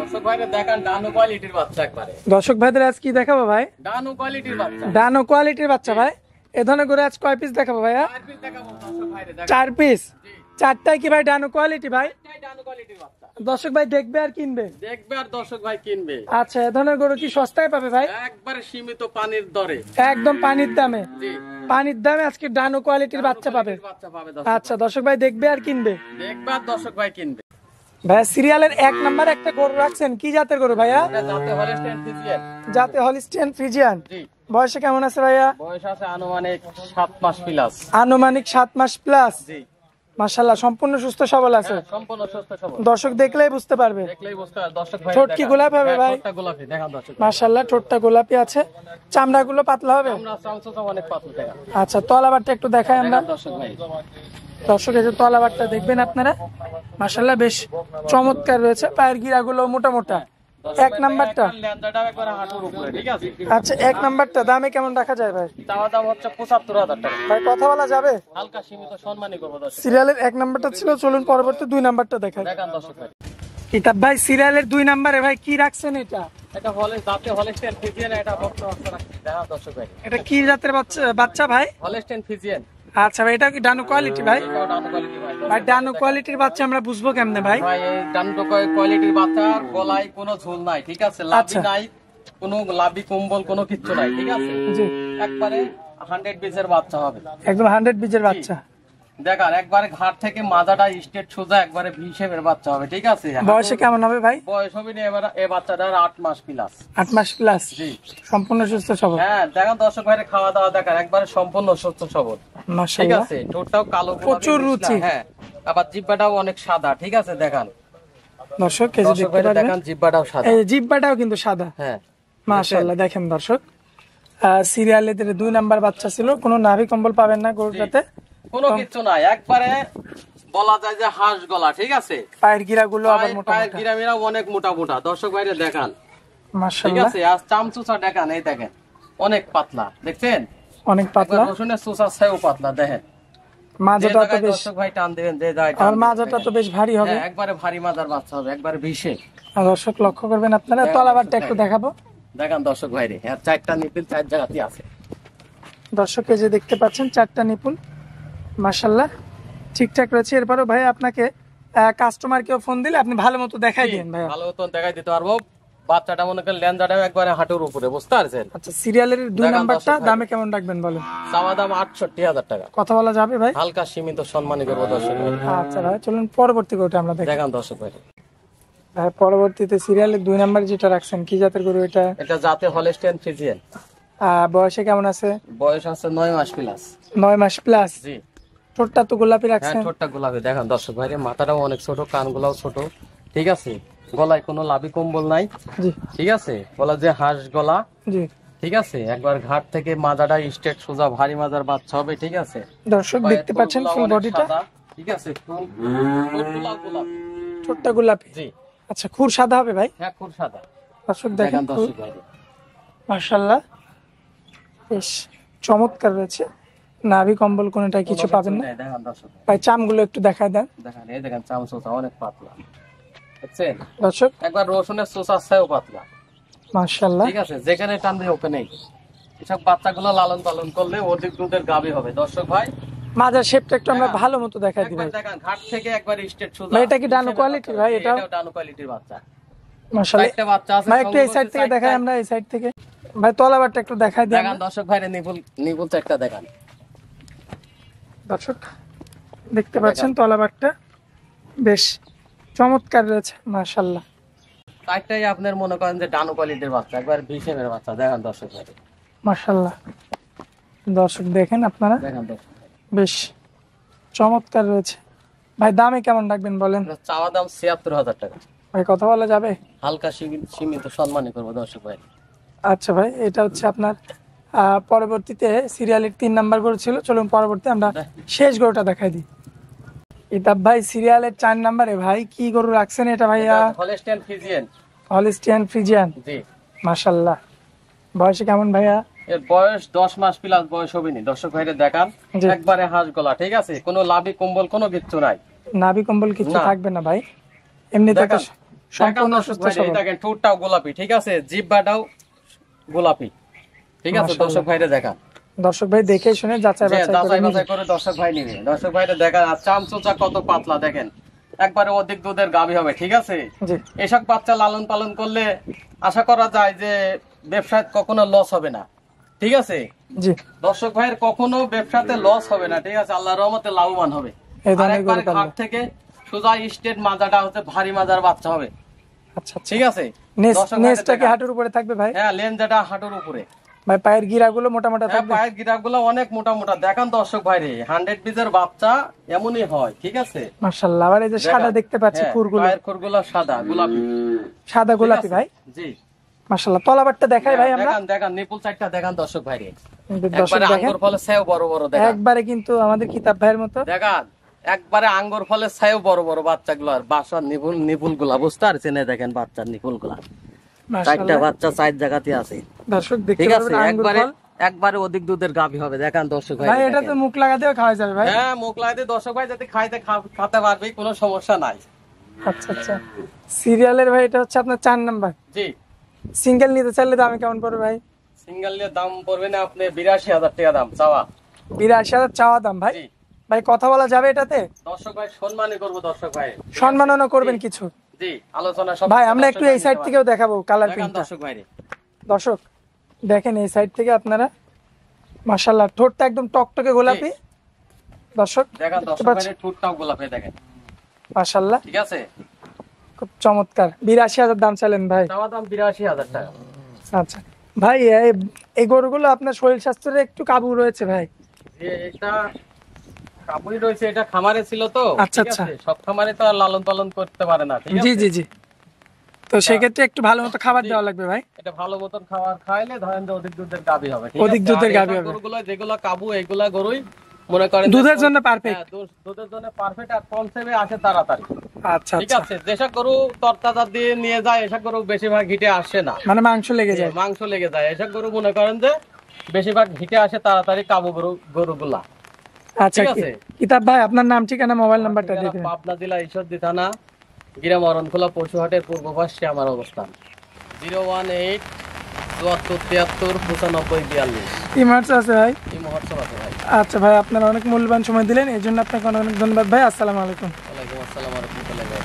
দর্শক ভাইরা দেখান ডানো কোয়ালিটির বাচ্চা একবারে। দর্শক ভাইদের আজ কি দেখাবো ভাই? ডানো কোয়ালিটির বাচ্চা। ডানো কোয়ালিটির বাচ্চা ভাই। এ ধরনের করে আজ কয় পিস দেখাবো ভাইয়া? 4 পিস দেখাবো দর্শক ভাইরা দেখেন। 4 পিস। চারটাই কি ভাই ডানো কোয়ালিটি ভাই? চারটাই ডানো কোয়ালিটির বাচ্চা। দর্শক ভাই দেখবে আর কিনবে? দেখবে আর দর্শক ভাই কিনবে। আচ্ছা, এ ধরনের গরু কি সস্তায় পাবে ভাই? একবারে সীমিত পানির দরে। একদম পানির দামে। জি। পানির দামে আজকে ডানো কোয়ালিটির বাচ্চা পাবে। বাচ্চা পাবে আচ্ছা দর্শক ভাই দেখবে আর কিনবে? দেখবে আর দর্শক ভাই কিনবে। ভাই সিরিয়ালের 1 নাম্বার একটা গরু রাখছেন, কি জাতের গরু ভাইয়া? এটা জাতে হলস্টাইন ফ্রিজিয়ান। জাতে হলিস্টিয়ান ফ্রিজিয়ান। জি। বয়সে কেমন আছে ভাইয়া? বয়স আছে আনুমানিক 7 মাস প্লাস। আনুমানিক 7 মাস প্লাস। জি। মাশাআল্লাহ সম্পূর্ণ সুস্থ সবল আছে। সম্পূর্ণ সুস্থ সবল। দর্শক দেখলেই বুঝতে পারবে। দেখলেই বুঝতে পারবে দর্শক ভাই। ঠোঁট কি গোলাপি হবে ভাই? ঠোঁটটা গোলাপি দেখান দর্শক। মাশাআল্লাহ ঠোঁটটা গোলাপি আছে। চামড়াগুলো পাতলা হবে? আমরা চামচটা অনেক পাতলা দেখান। আচ্ছা তলাবারটা একটু দেখাই আমরা। দেখান দর্শক ভাই। দর্শক এই যে তলাবারটা দেখবেন আপনারা, মাশাআল্লাহ বেশ চমৎকার রয়েছে। পায়ের গিরাগুলো মোটা মোটা। 1 নাম্বারটা। লেন্দাটা একবারে হাঁটুর উপরে, ঠিক আছে? আচ্ছা 1 নাম্বারটা দামে কেমন রাখা যায় ভাই? চাওয়া দাম হচ্ছে 75,000 টাকা। ভাই কথা বলা যাবে? হালকা সীমিত সম্মানই করব দর্শক। সিরিয়ালের 1 নাম্বারটা ছিল, চলুন পরবর্তী 2 নাম্বারটা দেখাই। দেখান দর্শক ভাই। কিতাব ভাই সিরিয়ালের 2 নাম্বারে ভাই কি রাখছেন এটা? এটা জাতে হলস্টাইন ফ্রিজিয়ান। এটা বক্স বাচ্চা রাখছি দেখান দর্শক ভাই। এটা কি জাতের বাচ্চা ভাই? Holstein Friesian. আচ্ছা ভাই এটা কি ডানো কোয়ালিটি ভাই? এটাও ডানো কোয়ালিটি ভাই। ভাই ডানো কোয়ালিটির বাচ্চা আমরা বুঝবো কেমনে ভাই? ভাই এই ডানো কোয়ালিটির বাচ্চার গলায় কোনো ঝোল নাই, ঠিক আছে? লাভি আচ্ছা। নাই, কোনো লাভি কম্বল কোনো কিচ্ছু নাই, ঠিক আছে? জি। একবারে 100 পিসের বাচ্চা হবে। একদম 100 বীজের বাচ্চা। দেখান একবারে ঘাট থেকে মাজাটা স্ট্রেট সোজা একবারে ভি শেপের বাচ্চা হবে, ঠিক আছে? বয়সে কেমন হবে ভাই? বয়স হবে না এবার এই বাচ্চাটার 8 মাস প্লাস। 8 মাস প্লাস। জি। সম্পূর্ণ সুস্থ সবল। হ্যাঁ দেখান দর্শক ভাইরে খাওয়া দাওয়া দেখান একবারে সম্পূর্ণ সুস্থ সবল, ঠিক মাশাআল্লাহ আছে? ঠোঁটটাও কালো গোলাপি প্রচুর মিশলা, রুচি। হ্যাঁ আবার জিহ্বাটাও অনেক সাদা, ঠিক আছে? দেখান দর্শক এই যে দর্শক দেখতে ভাইরে পারবেন, দেখান জিহ্বাটাও সাদা। এই জিহ্বাটাও কিন্তু সাদা। হ্যাঁ মাশাআল্লাহ দেখেন দর্শক, সিরিয়ালের 2 নাম্বার বাচ্চা ছিল, কোনো নাভি কম্বল পাবেন না গরুটাতে। কোনো কিছু নাই, একবারে বলা যায় যে হাঁস গলা, ঠিক আছে? পায়ের গিরাগুলো আবার মোটা পায়ের মোটা। গিরামিরা অনেক মোটা মোটা, দর্শক ভাইরে দেখান, ঠিক মাশাআল্লাহ আছে? আর চামচুচা দেখান, এই দেখেন অনেক পাতলা, দেখছেন? অনেক পাতলা। রসুনের চুষার চেয়েও পাতলা, দেখেন। মাজাটা তো বেশ, দর্শক ভাই টান দিবেন যে যায় আর মাজাটা তো বেশ ভারী হবে। একবারে ভারী মাজার বাচ্চা হবে, একবারে বিশে। আর দর্শক লক্ষ্য করবেন আপনারা, তলাবারটা একটু দেখাবো। দেখান দর্শক ভাইরে, আর 4টা নিপিল 4 জায়গাতেই আছে। দর্শক এই যে দেখতে পাচ্ছেন 4টা নিপুল, মাশাআল্লাহ ঠিকঠাক রয়েছে। এরপরও ভাই আপনাকে কাস্টমার কেউ ফোন দিলে আপনি ভালো মতো দেখাই দিন ভাই। ভালো মতন দেখাই দিতে পারবো। বাচ্চাটা মনে করেন লেন্দাটাও একবারে হাঁটুর উপরে, বুঝতে পারছেন? আচ্ছা সিরিয়ালের 2 দেখান নাম্বারটা দর্শক ভাই। দামে কেমন রাখবেন বলেন? চাওয়া দাম 68,000 টাকা। কথা বলা যাবে ভাই? হালকা সীমিত সম্মানী করবো দর্শক ভাই। আচ্ছা ভাই চলুন পরবর্তী গরুটা আমরা দেখি। দেখান দর্শক ভাই। ভাই পরবর্তীতে সিরিয়ালের 2 নাম্বার যেটা রাখছেন, কি জাতের গরু এটা? এটা জাতে হলস্টাইন ফ্রিজিয়ান। বয়সে কেমন আছে? বয়স আছে 9 মাস প্লাস। 9 মাস প্লাস। জি। ঠোঁটটা তো গোলাপি হ্যাঁ রাখছেন। ঠোঁটটা গোলাপি, দেখান দর্শক ভাই। মাথাটাও অনেক ছোট, কানগুলাও ছোট, ঠিক আছে? গলায় কোনো লাভি কম্বল নাই, জি ঠিক আছে? গলা যে হাঁস গলা, জি। ঠিক আছে? একবার ঘাট থেকে মাজাটা স্ট্রেট সোজা ভারী মাজার বাচ্চা হবে, ঠিক আছে? দর্শক দেখতে পাচ্ছেন ফুল বডিটা, ঠিক আছে? ঠোঁটগুলাও গোলাপি। ঠোঁটটা গোলাপি। জি। আচ্ছা খুর সাদা হবে ভাই? হ্যাঁ খুব সাদা। দর্শক দেখেন দেখান দর্শক ভাই। মাশাআল্লাহ বেশ চমৎকার রয়েছে। নাভি কম্বল কোনটাই কিছু পাবেন না। দেখান দর্শক ভাই। ভাই চামগুলো একটু দেখায় দেন। দেখান এই দেখেন চামচোচা অনেক পাতলা, দেখছেন? দর্শক একবার রসুনের চোষার চেয়েও পাতলা, মাশাআল্লাহ। ঠিক আছে? যেখানে টান দিয়ে ওপেনেই। এসব বাচ্চাগুলো লালন পালন করলে অধিক দুধের গাভী হবে দর্শক ভাই। মাজার শেপটা একটু আমরা ভালো মতো দেখাই দিই একবার ভাই। দেখান ঘাট থেকে একবার স্ট্রেট সোজা। ভাই এটা কি ডানো কোয়ালিটি ভাই? এটাও ডানো কোয়ালিটির বাচ্চা। মাশাআল্লাহ 4টা বাচ্চা আছে। ভাই একটু এই সাইড থেকে দেখাই আমরা, এই সাইড থেকে ভাই তলাবারটা একটু দেখাই দিই। দেখান দর্শক ভাইরে, নিপুল 4টা দেখান। দর্শক দেখতে পাচ্ছেন তলাবারটা বেশ চমৎকার রয়েছে মাশাআল্লাহ। 4টাই আপনার মনে করেন যে ডানো কোয়ালিটির বাচ্চা, একবার বিশেমের বাচ্চা। দেখান দর্শক ভাই, মাশাআল্লাহ। দর্শক দেখেন আপনারা দেখান দর্শক। বেশ চমৎকার রয়েছে। ভাই দামে কেমন রাখবেন বলেন? চাওয়া দাম 76,000 টাকা। ভাই কথা বলা যাবে? হালকা সীমিত সম্মানী করবো দর্শক ভাই। আচ্ছা ভাই এটা হচ্ছে আপনার পরবর্তীতে সিরিয়ালের 3 নাম্বার গরু ছিল, চলুন পরবর্তী আমরা শেষ গরুটা দেখাই দিই। ইতাব ভাই সিরিয়ালের 4 নাম্বারে ভাই কি গরু রাখছেন এটা ভাইয়া? Holstein Friesian. Holstein Friesian. জি। মাশাআল্লাহ বয়সে কেমন ভাইয়া? এর বয়স 10 মাস প্লাস বয়স হবে নি দর্শক ভাইরে দেখান। জি। একবারে হাঁস গলা, ঠিক আছে? কোনো লাভি কম্বল কোনো কিচ্ছু নাই। নাভি কম্বল কিছু না। থাকবে না ভাই, এমনিতে তো দেখান। সম্পূর্ণ দর্শক সুস্থ ভাই, এই সবল। দেখেন ঠোঁটটাও গোলাপি, ঠিক আছে, জিহ্বাটাও গোলাপি, ঠিক আছে। মাশাআল্লাহ। দর্শক ভাইরে দেখা, দর্শক ভাই দেখে শুনে যাচাই যে বাছাই করে যাচাই নিবে। বাছাই করে দর্শক ভাই নিবে। দর্শক ভাইরে দেখা, আর চামচুচা কত পাতলা দেখেন, একবারে অধিক দুধের গাভী হবে, ঠিক আছে। জি এসব বাচ্চা লালন পালন করলে আশা করা যায় যে ব্যবসায় কখনো লস হবে না, ঠিক আছে। জি দর্শক ভাইয়ের কখনো ব্যবসাতে লস হবে না, ঠিক আছে, আল্লাহর রহমতে লাভবান হবে। এই আর ধরনের একবারে গরু পাললে। ঘাট থেকে সোজা স্টেট মাজাটা হচ্ছে ভারী মাজার বাচ্চা হবে, আচ্ছা আচ্ছা। ঠিক আছে। দর্শক ভাইরে নেসটা কি দেখা। হাঁটুর উপরে থাকবে ভাই? হ্যাঁ, লেনজাটা হাঁটুর উপরে। ভাই পায়ের গিরাগুলো মোটা মোটা হ্যাঁ, থাকবে? পায়ের গিরাগুলো অনেক মোটা মোটা দেখান দর্শক ভাইরে, 100 পিসের বাচ্চা এমনই হয়, ঠিক আছে। মাশাআল্লাহ। আবার এই যে সাদা দেখতে পাচ্ছি হ্যাঁ, খুরগুলো, পায়ের খুরগুলো সাদা গোলাপি, সাদা ঠিক গোলাপি আছে? ভাই। জি, মাশাআল্লাহ। তলাবারটা দেখাই ভাই আমরা। দেখান দেখান, নিপুল সাইডটা দেখান দর্শক ভাইরে। কিন্তু দর্শক একবারে দেখেন আঙ্গুর ফলে ছায়ও বড় বড় দেখান, একবারে কিন্তু আমাদের কিতাব ভাইয়ের মতো। দেখান একবারে আঙ্গুর ফলে ছায়ও বড় বড় বাচ্চাগুলো, আর বাসার নিপুল গুলা বুঝতে পারছেন, এই দেখেন বাচ্চার নিপুল গুলা, চারটা মাশাআল্লাহ। বাচ্চা 4 জায়গাতে আছে, দর্শক দেখতে ঠিক আছে। পাবেন আঙ্গুর একবারে ফল। একবারে অধিক দুধের গাভী হবে, দেখান দর্শক ভাই। ভাই এটা তো মুখ লাগাতেও খাওয়া যাবে ভাই। হ্যাঁ, মুখ লাগাতে দর্শক ভাই যাতে খাতে পারবে, কোনো সমস্যা নাই। আচ্ছা আচ্ছা। সিরিয়ালের ভাই এটা হচ্ছে আপনার 4 নাম্বার। জি, সিঙ্গেল নিতে চাইলে দামে কেমন পড়বে ভাই? সিঙ্গেল নিয়ে দাম পড়বে না আপনি 82,000 টাকা দাম চাওয়া। 82,000 চাওয়া দাম ভাই। জি, ভাই কথা বলা যাবে এটাতে? দর্শক ভাই সম্মানই করবো দর্শক ভাই, সম্মাননা করবেন কিছু? জি, আলোচনা সব ভাই আমরা একটু এই সাইড থেকেও দেখাবো কালার দেখান প্রিন্টটা। দর্শক ভাই। দর্শক দেখেন এই সাইড থেকে আপনারা, মাশাআল্লাহ ঠোঁটটা একদম টকটকে গোলাপি। দর্শক দেখান দেখতে দর্শক পাচ্ছেন? ভাই, ঠোঁটটাও গোলাপি দেখেন, মাশাআল্লাহ ঠিক আছে। খুব চমৎকার। 82,000 দাম চাইলেন ভাই। চাওয়া দাম 82,000 টাকা। আচ্ছা ভাই এই গরুগুলো আপনার শরীর স্বাস্থ্যের একটু কাবু রয়েছে ভাই। এটা কাবুই রয়েছে, এটা খামারে ছিল তো, আচ্ছা, ঠিক আচ্ছা। আছে? সব খামারে তো আর লালন পালন করতে পারে না, ঠিক জি আছে। জি জি। তো সেক্ষেত্রে একটু ভালো মতো খাবার দেওয়া লাগবে ভাই। এটা ভালো মতন খাবার খাইলে ধরেন যে অধিক দুধের গাভী হবে, ঠিক অধিক আছে? দুধের আর গাভী এসব হবে। গরুগুলো যেগুলো কাবু, এগুলা গরুই মনে করেন যে দুধের জন্য পারফেক্ট। হ্যাঁ, দুধের জন্য পারফেক্ট, আর কনসেপ্টে আসে তাড়াতাড়ি, আচ্ছা ঠিক আচ্ছা। আছে। যেসব গরু তরতাজা দিয়ে নিয়ে যায়, এসব গরু বেশিরভাগ হিটে আসে না, মানে মাংস লেগে যায়। মাংস লেগে যায়। এসব গরু মনে করেন যে বেশিরভাগ হিটে আসে তাড়াতাড়ি কাবু গরুগুলা, আচ্ছা ঠিক আছে। কিতাব ভাই আপনার নাম ঠিকানা মোবাইল নাম্বারটা দিয়ে দিন। পাবনা জেলা ঈশ্বরদী থানা, গ্রাম অরণখোলা পশুহাটের পূর্ব পাশে আমার অবস্থান। 018 74 73 95 42 ইমার্স আছে ভাই। এই মহোৎসব আছে ভাই। আচ্ছা ভাই আপনারা অনেক মূল্যবান সময় দিলেন, এই জন্য আপনাকে অনেক অনেক ধন্যবাদ ভাই। আসসালামু আলাইকুম। ওয়ালাইকুম আসসালাম ওয়া রাহমাতুল্লাহি ওয়া বারাকাতুহু।